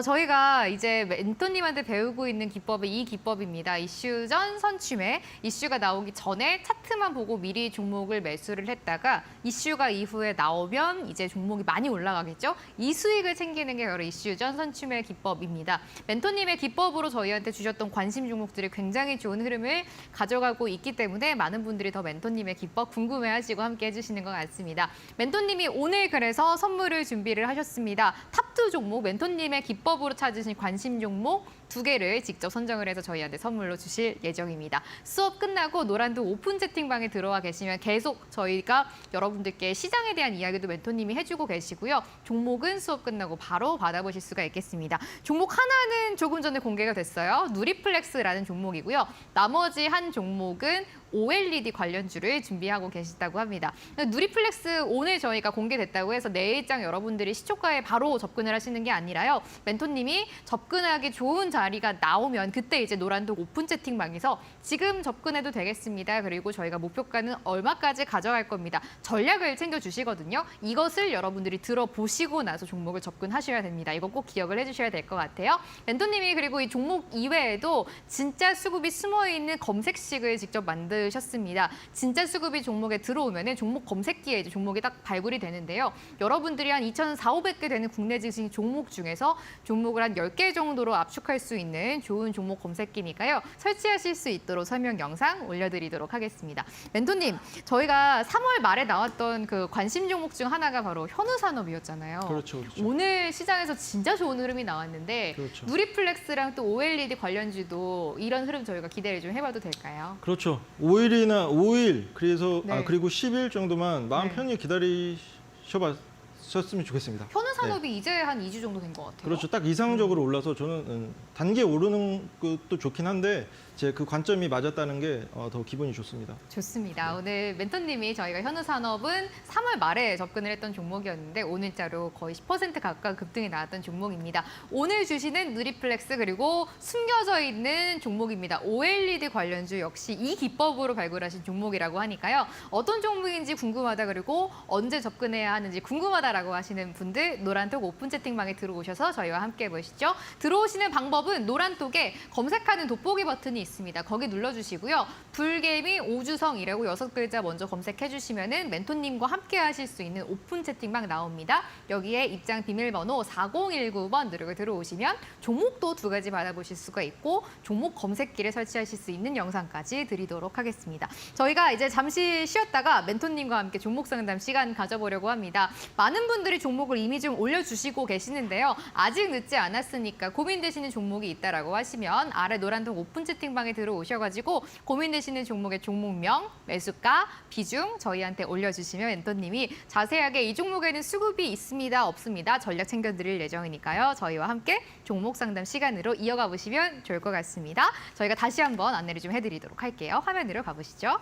저희가 이제 멘토님한테 배우고 있는 기법이 이 기법입니다. 이슈 전 선취매, 이슈가 나오기 전에 차트만 보고 미리 종목을 매수를 했다가 이슈가 이후에 나오면 이제 종목이 많이 올라가겠죠. 이 수익을 챙기는 게 바로 이슈 전 선취매 기법입니다. 멘토님의 기법으로 저희한테 주셨던 관심 종목들이 굉장히 좋은 흐름을 가져가고 있기 때문에 많은 분들이 더 멘토님의 기법 궁금해하시고 함께 해주시는 것 같습니다. 멘토님이 오늘 그래서 선물을 준비를 하셨습니다. 탑2 종목, 멘토님의 기법으로 찾으신 관심 종목 2개를 직접 선정을 해서 저희한테 선물로 주실 예정입니다. 수업 끝나고 노란도 오픈 채팅방에 들어와 계시면 계속 저희가 여러분들께 시장에 대한 이야기도 멘토님이 해주고 계시고요. 종목은 수업 끝나고 바로 받아보실 수가 있겠습니다. 종목 하나는 조금 전에 공개가 됐어요. 누리플렉스라는 종목이고요. 나머지 한 종목은 OLED 관련주를 준비하고 계시다고 합니다. 누리플렉스 오늘 저희가 공개됐다고 해서 내일장 여러분들이 시초가에 바로 접근을 하시는 게 아니라요. 멘토님이 접근하기 좋은 자리가 나오면 그때 이제 노란독 오픈 채팅방에서 지금 접근해도 되겠습니다. 그리고 저희가 목표가는 얼마까지 가져갈 겁니다. 전략을 챙겨주시거든요. 이것을 여러분들이 들어보시고 나서 종목을 접근하셔야 됩니다. 이거 꼭 기억을 해주셔야 될 것 같아요. 멘토님이 그리고 이 종목 이외에도 진짜 수급이 숨어있는 검색식을 직접 만드셨습니다. 진짜 수급이 종목에 들어오면 종목 검색기에 이제 종목이 딱 발굴이 되는데요. 여러분들이 한 2,400개 되는 국내 지식 종목 중에서 종목을 한 10개 정도로 압축할 수 있는 좋은 종목 검색기니까요. 설치하실 수 있도록 설명 영상 올려드리도록 하겠습니다. 멘토님, 저희가 3월 말에 나왔던 그 관심 종목 중 하나가 바로 현우산업이었잖아요. 그렇죠, 그렇죠. 오늘 시장에서 진짜 좋은 흐름이 나왔는데 그렇죠. 누리플렉스랑 또 OLED 관련주도 이런 흐름 저희가 기대를 좀 해봐도 될까요? 그렇죠. 5일 그래서 네. 그리고 10일 정도만 마음 네. 편히 기다리셨으면 좋겠습니다. 현우산업이 이제 한 2주 정도 된 것 같아요. 그렇죠. 딱 이상적으로 올라서 저는 단기에 오르는 것도 좋긴 한데 제 그 관점이 맞았다는 게 더 기분이 좋습니다. 좋습니다. 오늘 멘토님이 저희가 현우산업은 3월 말에 접근을 했던 종목이었는데 오늘자로 거의 10% 가까운 급등이 나왔던 종목입니다. 오늘 주시는 누리플렉스 그리고 숨겨져 있는 종목입니다. OLED 관련주 역시 이 기법으로 발굴하신 종목이라고 하니까요. 어떤 종목인지 궁금하다 그리고 언제 접근해야 하는지 궁금하다라고 하시는 분들 노란톡 오픈 채팅방에 들어오셔서 저희와 함께 보시죠. 들어오시는 방법은 노란톡에 검색하는 돋보기 버튼이 있습니다. 거기 눌러주시고요. 불개미 오주성이라고 6글자 먼저 검색해 주시면은 멘토님과 함께 하실 수 있는 오픈 채팅방 나옵니다. 여기에 입장 비밀번호 4019번 누르고 들어오시면 종목도 2가지 받아보실 수가 있고 종목 검색기를 설치하실 수 있는 영상까지 드리도록 하겠습니다. 저희가 이제 잠시 쉬었다가 멘토님과 함께 종목 상담 시간 가져보려고 합니다. 많은 분들이 종목을 이미 좀 올려주시고 계시는데요. 아직 늦지 않았으니까 고민되시는 종목이 있다라고 하시면 아래 노란통 오픈 채팅방에 들어오셔가지고 고민되시는 종목의 종목명, 매수가, 비중 저희한테 올려주시면 멘토님이 자세하게 이 종목에는 수급이 있습니다, 없습니다 전략 챙겨드릴 예정이니까요. 저희와 함께 종목 상담 시간으로 이어가 보시면 좋을 것 같습니다. 저희가 다시 한번 안내를 좀 해드리도록 할게요. 화면으로 가보시죠.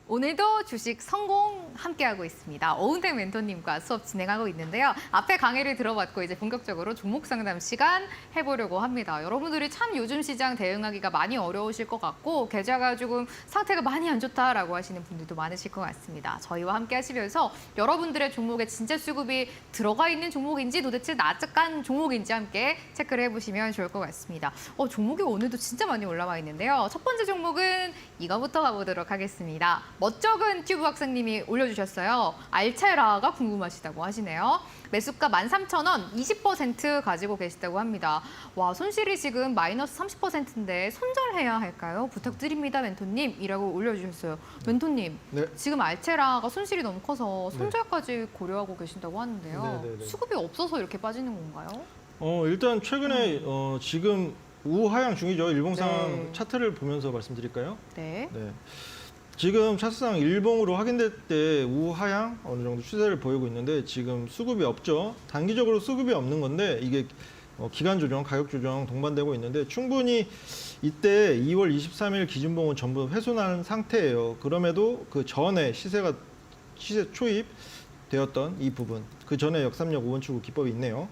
오늘도 주식 성공 함께하고 있습니다. 오은택 멘토님과 수업 진행하고 있는데요. 앞에 강의를 들어봤고 이제 본격적으로 종목 상담 시간 해보려고 합니다. 여러분들이 참 요즘 시장 대응하기가 많이 어려우실 것 같고 계좌가 조금 상태가 많이 안 좋다라고 하시는 분들도 많으실 것 같습니다. 저희와 함께 하시면서 여러분들의 종목에 진짜 수급이 들어가 있는 종목인지 도대체 나짝간 종목인지 함께 체크를 해보시면 좋을 것 같습니다. 종목이 오늘도 진짜 많이 올라와 있는데요. 첫 번째 종목은 이거부터 가보도록 하겠습니다. 멋쩍은 튜브 학생님이 올려주셨어요. 알체라가 궁금하시다고 하시네요. 매수가 13,000원, 20% 가지고 계시다고 합니다. 와, 손실이 지금 마이너스 30%인데 손절해야 할까요? 부탁드립니다, 멘토님. 이라고 올려주셨어요. 멘토님, 네. 지금 알체라가 손실이 너무 커서 손절까지 고려하고 계신다고 하는데요. 네. 수급이 없어서 이렇게 빠지는 건가요? 일단 최근에 지금 우하향 중이죠. 일봉상 네. 차트를 보면서 말씀드릴까요? 네. 네. 지금 차트상 일봉으로 확인될 때 우하향 어느 정도 추세를 보이고 있는데 지금 수급이 없죠. 단기적으로 수급이 없는 건데 이게 기간 조정, 가격 조정 동반되고 있는데 충분히 이때 2월 23일 기준봉은 전부 훼손한 상태예요. 그럼에도 그 전에 시세 초입 되었던 이 부분, 그 전에 역삼역 5원 출구 기법이 있네요.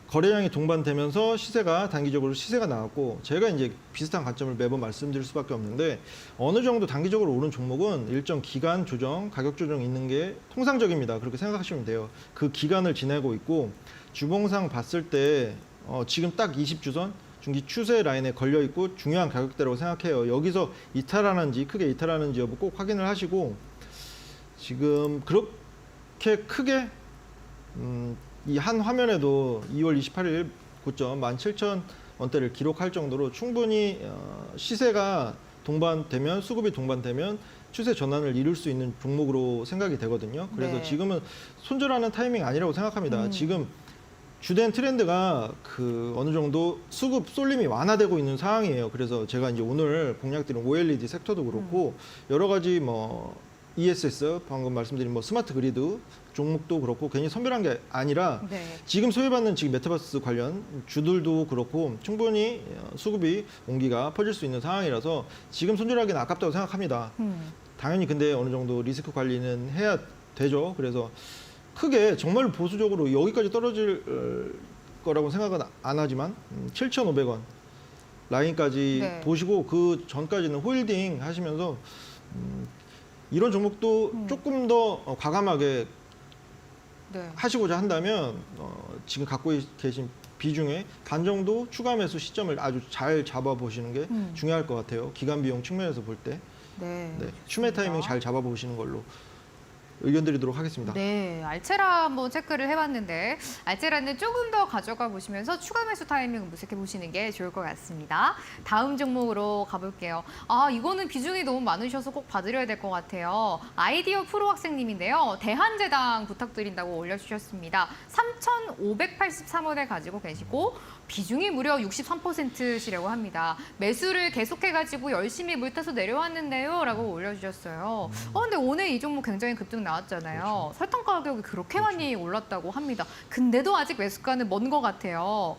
거래량이 동반되면서 시세가 단기적으로 시세가 나왔고 제가 이제 비슷한 관점을 매번 말씀드릴 수밖에 없는데 어느 정도 단기적으로 오른 종목은 일정 기간 조정, 가격 조정이 있는 게 통상적입니다. 그렇게 생각하시면 돼요. 그 기간을 지나고 있고 주봉상 봤을 때 지금 딱 20주선 중기 추세 라인에 걸려 있고 중요한 가격대라고 생각해요. 여기서 이탈하는지 크게 이탈하는지 여부 꼭 확인을 하시고 지금 그렇게 크게 이 한 화면에도 2월 28일 고점 17,000원대를 기록할 정도로 충분히 시세가 동반되면 수급이 동반되면 추세 전환을 이룰 수 있는 종목으로 생각이 되거든요. 그래서 네. 지금은 손절하는 타이밍 아니라고 생각합니다. 지금 주된 트렌드가 그 어느 정도 수급 쏠림이 완화되고 있는 상황이에요. 그래서 제가 이제 오늘 공략드린 OLED 섹터도 그렇고 여러 가지 뭐 ESS 방금 말씀드린 뭐 스마트 그리드 종목도 그렇고 괜히 선별한 게 아니라 네. 지금 소외받는 지금 메타버스 관련 주들도 그렇고 충분히 수급이 온기가 퍼질 수 있는 상황이라서 지금 손절하기는 아깝다고 생각합니다. 당연히 근데 어느 정도 리스크 관리는 해야 되죠. 그래서 크게 정말 보수적으로 여기까지 떨어질 거라고 생각은 안 하지만 7,500원 라인까지 네. 보시고 그 전까지는 홀딩 하시면서 이런 종목도 조금 더 과감하게 네. 하시고자 한다면 지금 갖고 계신 비중의 반 정도 추가 매수 시점을 아주 잘 잡아보시는 게 중요할 것 같아요. 기간 비용 측면에서 볼 때. 네. 네. 추매 타이밍 잘 잡아보시는 걸로. 의견 드리도록 하겠습니다. 네, 알체라 한번 체크를 해봤는데 알체라는 조금 더 가져가 보시면서 추가 매수 타이밍을 모색해 보시는 게 좋을 것 같습니다. 다음 종목으로 가볼게요. 아, 이거는 비중이 너무 많으셔서 꼭 봐드려야 될 것 같아요. 아이디어 프로 학생님인데요. 대한제당 부탁드린다고 올려주셨습니다. 3,583원에 가지고 계시고 비중이 무려 63%시라고 합니다. 매수를 계속해가지고 열심히 물타서 내려왔는데요. 라고 올려주셨어요. 근데 오늘 이 종목 굉장히 급등 나왔잖아요. 그렇죠. 설탕 가격이 그렇게 많이 올랐다고 합니다. 근데도 아직 매수가는 먼 것 같아요.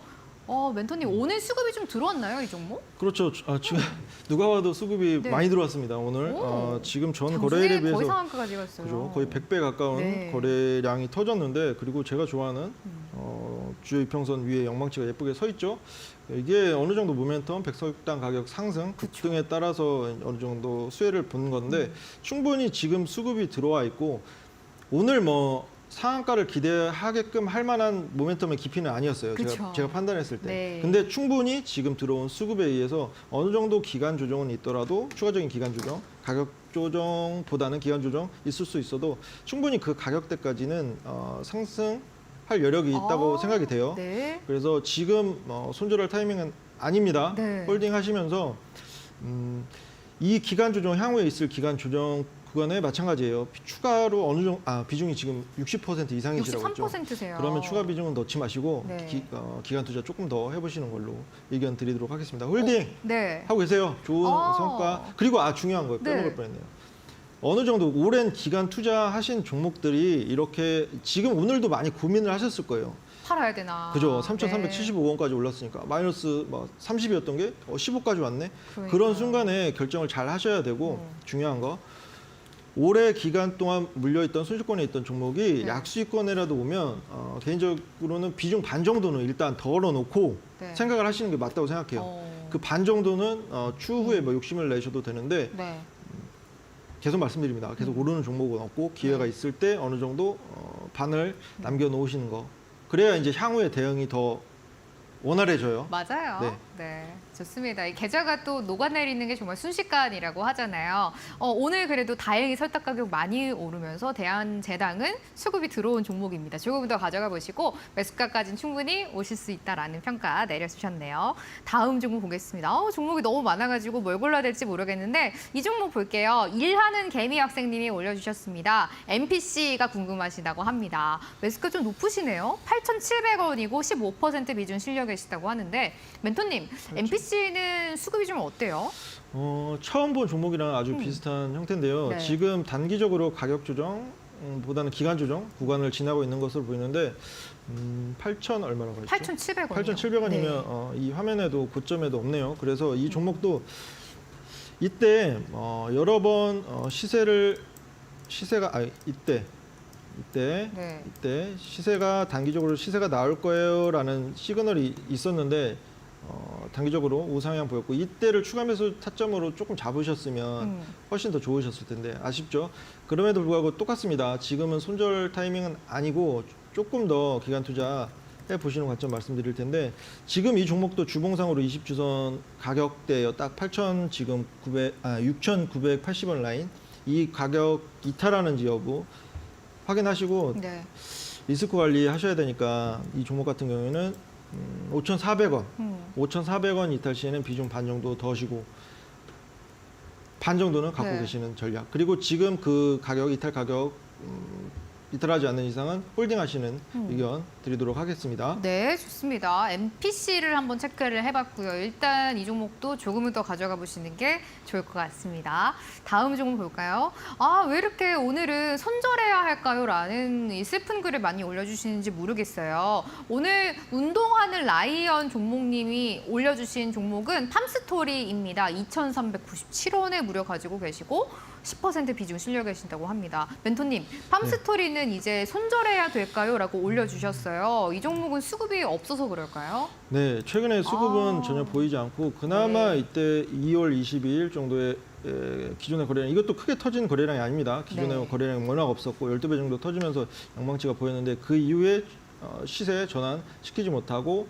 멘토님, 오늘 수급이 좀 들어왔나요, 이 종목? 그렇죠. 지금 누가 봐도 수급이 네. 많이 들어왔습니다. 오늘 오. 지금 전 장중에 거래일에 거의 비해서 상한가까지 갔어요. 그죠. 거의 100배 가까운 네. 거래량이 터졌는데 그리고 제가 좋아하는 주요 이평선 위에 영망치가 예쁘게 서 있죠. 이게 어느 정도 모멘텀 백석당 가격 상승 급등에 따라서 어느 정도 수혜를 본 건데 충분히 지금 수급이 들어와 있고 오늘 뭐 상한가를 기대하게끔 할 만한 모멘텀의 깊이는 아니었어요. 그쵸. 제가 판단했을 때. 네. 근데 충분히 지금 들어온 수급에 의해서 어느 정도 기간 조정은 있더라도 추가적인 기간 조정, 가격 조정보다는 기간 조정 있을 수 있어도 충분히 그 가격대까지는 상승할 여력이 있다고 생각이 돼요. 네. 그래서 지금 손절할 타이밍은 아닙니다. 네. 홀딩 하시면서 이 기간 조정 향후에 있을 기간 조정 구간에 마찬가지예요. 추가로 어느 정도 비중이 지금 60% 이상이시라고 했죠. 63%세요. 그러면 추가 비중은 넣지 마시고 네. 기간 투자 조금 더 해보시는 걸로 의견 드리도록 하겠습니다. 홀딩 네. 하고 계세요. 좋은 성과. 그리고 중요한 거 빼먹을 네. 뻔했네요. 어느 정도 오랜 기간 투자하신 종목들이 이렇게 지금 오늘도 많이 고민을 하셨을 거예요. 팔아야 되나. 그죠? 네. 3,375원까지 올랐으니까 마이너스 30이었던 게 15까지 왔네. 그러니까요. 그런 순간에 결정을 잘 하셔야 되고 중요한 거. 오래 기간 동안 물려있던 순식권에 있던 종목이 네. 약수익권에라도 오면 개인적으로는 비중 반 정도는 일단 덜어놓고 네. 생각을 하시는 게 맞다고 생각해요. 그 반 정도는 추후에 뭐 욕심을 내셔도 되는데 네. 계속 말씀드립니다. 계속 오르는 종목은 없고 기회가 있을 때 어느 정도 반을 남겨놓으시는 거. 그래야 이제 향후에 대응이 더 원활해져요. 맞아요. 네. 네. 좋습니다. 이 계좌가 또 녹아내리는 게 정말 순식간이라고 하잖아요. 오늘 그래도 다행히 설탕 가격 많이 오르면서 대한제당은 수급이 들어온 종목입니다. 조금 더 가져가 보시고 매수가까지는 충분히 오실 수 있다라는 평가 내려주셨네요. 다음 종목 보겠습니다. 종목이 너무 많아가지고 뭘 골라야 될지 모르겠는데 이 종목 볼게요. 일하는 개미 학생님이 올려주셨습니다. MPC가 궁금하시다고 합니다. 매수가 좀 높으시네요. 8,700원이고 15% 비중 실려 계시다고 하는데 멘토님, MPC는 수급이 좀 어때요? 처음 본 종목이랑 아주 비슷한 형태인데요. 네. 지금 단기적으로 가격 조정 보다는 기간 조정 구간을 지나고 있는 것으로 보이는데 8,000 얼마라고 했죠? 8,700원. 8,700원이면 이 화면에도 고점에도 없네요. 그래서 이 종목도 이때 여러 번 이때 시세가 단기적으로 시세가 나올 거예요라는 시그널이 있었는데 단기적으로 우상향 보였고 이때를 추가 매수 타점으로 조금 잡으셨으면 훨씬 더 좋으셨을 텐데 아쉽죠. 그럼에도 불구하고 똑같습니다. 지금은 손절 타이밍은 아니고 조금 더 기간 투자 해보시는 관점 말씀드릴 텐데 지금 이 종목도 주봉상으로 20주선 가격대예요. 딱 6,980원 라인 이 가격 이탈하는지 여부 확인하시고 네. 리스크 관리하셔야 되니까 이 종목 같은 경우에는 5,400원 5,400원 이탈 시에는 비중 반 정도 더시고 반 정도는 갖고 네. 계시는 전략. 그리고 지금 그 가격 이탈 가격 이탈하지 않는 이상은 홀딩하시는 의견 드리도록 하겠습니다. 네, 좋습니다. MPC를 한번 체크를 해봤고요. 일단 이 종목도 조금은 더 가져가 보시는 게 좋을 것 같습니다. 다음 종목 볼까요? 왜 이렇게 오늘은 손절해야 할까요? 라는 이 슬픈 글을 많이 올려주시는지 모르겠어요. 오늘 운동하는 라이언 종목님이 올려주신 종목은 팜스토리입니다. 2,397원에 무려 가지고 계시고 10% 비중 실려 계신다고 합니다. 멘토님, 팜스토리는 이제 손절해야 될까요? 라고 올려주셨어요. 이 종목은 수급이 없어서 그럴까요? 네, 최근에 수급은 전혀 보이지 않고 그나마 이때 2월 22일 정도에 기존의 거래량 이것도 크게 터진 거래량이 아닙니다. 기존의 거래량이 워낙 없었고 12배 정도 터지면서 양망치가 보였는데 그 이후에 시세 전환 시키지 못하고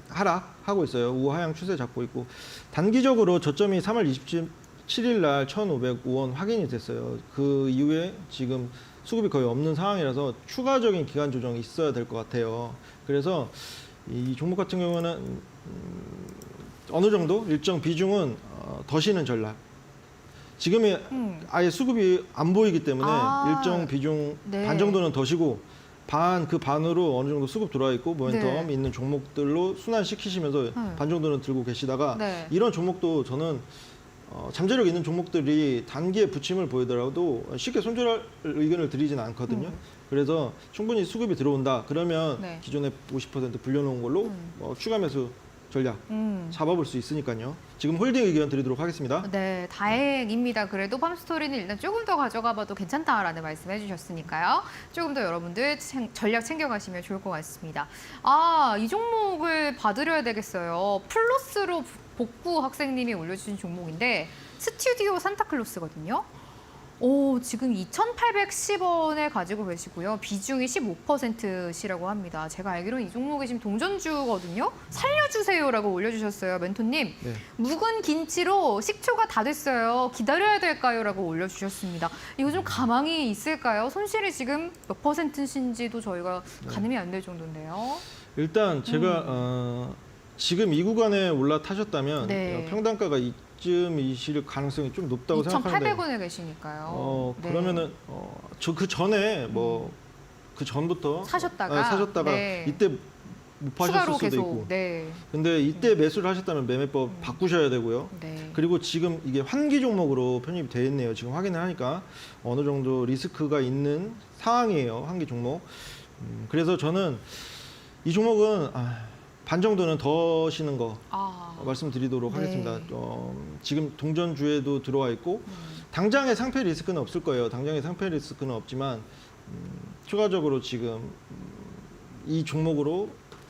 하락하고 있어요. 우하향 추세 잡고 있고 단기적으로 저점이 3월 27 7일 날 1,505원 확인이 됐어요. 그 이후에 지금 수급이 거의 없는 상황이라서 추가적인 기간 조정이 있어야 될 것 같아요. 그래서 이 종목 같은 경우는 어느 정도 일정 비중은 더 쉬는 전략. 지금이 아예 수급이 안 보이기 때문에 일정 비중 네. 반 정도는 더 쉬고 그 반으로 어느 정도 수급 들어와 있고 모멘텀 네. 있는 종목들로 순환시키시면서 반 정도는 들고 계시다가 네. 이런 종목도 저는 잠재력 있는 종목들이 단기에 부침을 보이더라도 쉽게 손절할 의견을 드리지는 않거든요. 그래서 충분히 수급이 들어온다. 그러면 네. 기존에 50% 불려놓은 걸로 추가 매수 전략 잡아볼 수 있으니까요. 지금 홀딩 의견 드리도록 하겠습니다. 네, 다행입니다. 그래도 팜스토리는 일단 조금 더 가져가봐도 괜찮다라는 말씀해 주셨으니까요. 조금 더 여러분들 전략 챙겨가시면 좋을 것 같습니다. 이 종목을 봐드려야 되겠어요. 플러스로 복구 학생님이 올려주신 종목인데 스튜디오 산타클로스거든요. 지금 2,810원에 가지고 계시고요. 비중이 15%시라고 합니다. 제가 알기로는 이 종목이 지금 동전주거든요. 살려주세요라고 올려주셨어요, 멘토님. 네. 묵은 김치로 식초가 다 됐어요. 기다려야 될까요? 라고 올려주셨습니다. 이거 좀 가망이 있을까요? 손실이 지금 몇 %인지도 저희가 가늠이 안 될 정도인데요. 일단 제가 지금 이 구간에 올라타셨다면 네. 평단가가 이쯤이실 가능성이 좀 높다고 생각하는데 2,800원에 계시니까요. 네. 그러면은 저 그 전에 그 전부터 사셨다가 네. 이때 못 파셨을 추가로 수도 계속 있고. 네. 근데 이때 매수를 하셨다면 매매법 바꾸셔야 되고요. 네. 그리고 지금 이게 환기 종목으로 편입이 되어 있네요. 지금 확인을 하니까 어느 정도 리스크가 있는 상황이에요. 환기 종목. 그래서 저는 이 종목은 반 정도는 더 쉬는 거 말씀드리도록 네. 하겠습니다. 지금 동전주에도 들어와 있고 당장의 상패 리스크는 없을 거예요. 당장의 상패 리스크는 없지만 추가적으로 지금 이 종목으로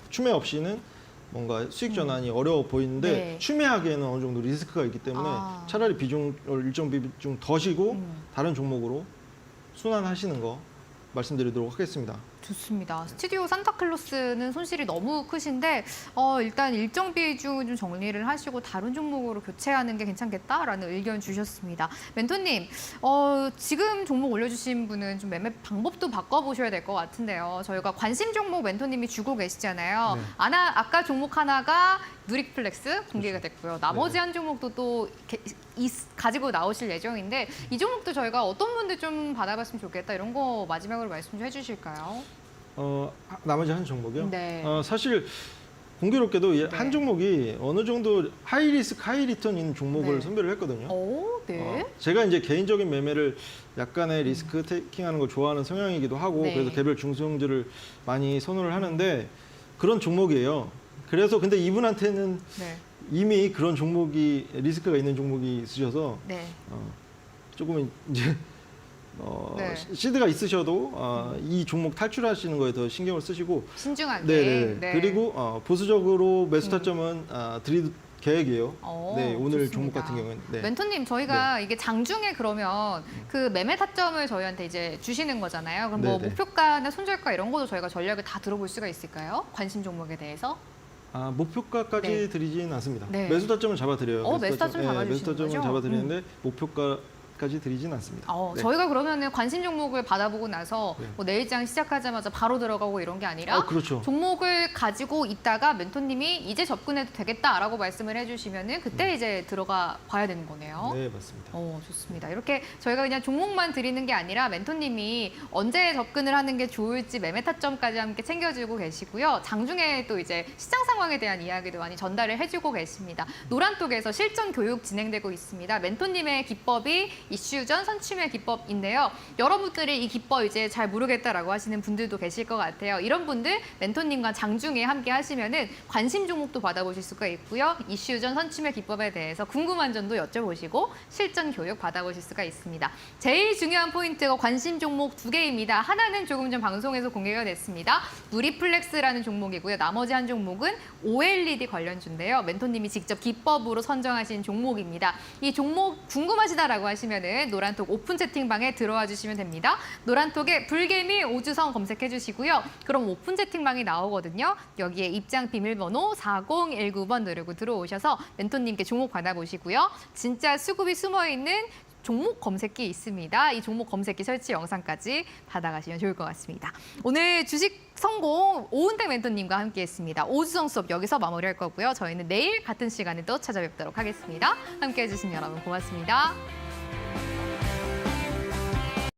추매 없이는 뭔가 수익 전환이 어려워 보이는데 네. 추매하기에는 어느 정도 리스크가 있기 때문에 차라리 일정 비중 더 쉬고 다른 종목으로 순환하시는 거 말씀드리도록 하겠습니다. 좋습니다. 스튜디오 산타클로스는 손실이 너무 크신데 일단 일정 비중은 좀 정리를 하시고 다른 종목으로 교체하는 게 괜찮겠다라는 의견 주셨습니다. 멘토님, 지금 종목 올려주신 분은 좀 매매 방법도 바꿔보셔야 될 것 같은데요. 저희가 관심 종목 멘토님이 주고 계시잖아요. 네. 아까 종목 하나가 누릭플렉스 공개가 됐고요. 나머지 네. 한 종목도 또 가지고 나오실 예정인데 이 종목도 저희가 어떤 분들 좀 받아봤으면 좋겠다 이런 거 마지막으로 말씀 좀 해주실까요? 나머지 한 종목이요? 네. 사실 공교롭게도 네. 한 종목이 어느 정도 하이 리스크, 하이 리턴 있는 종목을 네. 선별을 했거든요. 네. 제가 이제 개인적인 매매를 약간의 리스크 테이킹하는 걸 좋아하는 성향이기도 하고 네. 그래서 개별 중성주를 많이 선호를 하는데 그런 종목이에요. 그래서 근데 이분한테는 네. 이미 그런 종목이 리스크가 있는 종목이 있으셔서 네. 조금 이제 네. 시드가 있으셔도 이 종목 탈출하시는 거에 더 신경을 쓰시고 신중하게. 네네. 네. 그리고 보수적으로 매수 타점은 드릴 계획이에요. 네, 오늘 좋습니다. 종목 같은 경우는. 네. 멘토님, 저희가 이게 장중에 그러면 그 매매 타점을 저희한테 이제 주시는 거잖아요. 그럼 뭐 네네. 목표가나 손절가 이런 것도 저희가 전략을 다 들어볼 수가 있을까요? 관심 종목에 대해서? 목표가까지 네. 드리진 않습니다. 네. 매수 타점은 잡아드려요. 매수 타점 잡아주시는 매수 타점은 거죠? 잡아드리는데 목표가까지 드리진 않습니다. 네. 저희가 그러면은 관심 종목을 받아보고 나서 네. 뭐 내일장 시작하자마자 바로 들어가고 이런 게 아니라 그렇죠. 종목을 가지고 있다가 멘토님이 이제 접근해도 되겠다라고 말씀을 해주시면은 그때 이제 들어가 봐야 되는 거네요. 네, 맞습니다. 좋습니다. 이렇게 저희가 그냥 종목만 드리는 게 아니라 멘토님이 언제 접근을 하는 게 좋을지 매매 타점까지 함께 챙겨주고 계시고요. 장중에 또 이제 시장 상황에 대한 이야기도 많이 전달을 해주고 계십니다. 노란톡에서 실전 교육 진행되고 있습니다. 멘토님의 기법이 이슈전 선취매 기법인데요. 여러분들이 이 기법 이제 잘 모르겠다라고 하시는 분들도 계실 것 같아요. 이런 분들 멘토님과 장중에 함께 하시면은 관심 종목도 받아보실 수가 있고요. 이슈전 선취매 기법에 대해서 궁금한 점도 여쭤보시고 실전 교육 받아보실 수가 있습니다. 제일 중요한 포인트가 관심 종목 2개입니다. 하나는 조금 전 방송에서 공개가 됐습니다. 누리플렉스라는 종목이고요. 나머지 한 종목은 OLED 관련주인데요. 멘토님이 직접 기법으로 선정하신 종목입니다. 이 종목 궁금하시다라고 하시면 싶으면은 노란톡 오픈 채팅방에 들어와 주시면 됩니다. 노란톡에 불개미 오주성 검색해 주시고요. 그럼 오픈 채팅방이 나오거든요. 여기에 입장 비밀번호 4019번 누르고 들어오셔서 멘토님께 종목 받아보시고요. 진짜 수급이 숨어있는 종목 검색기 있습니다. 이 종목 검색기 설치 영상까지 받아가시면 좋을 것 같습니다. 오늘 주식 성공 오은택 멘토님과 함께했습니다. 오주성 수업 여기서 마무리할 거고요. 저희는 내일 같은 시간에 또 찾아뵙도록 하겠습니다. 함께해 주신 여러분 고맙습니다.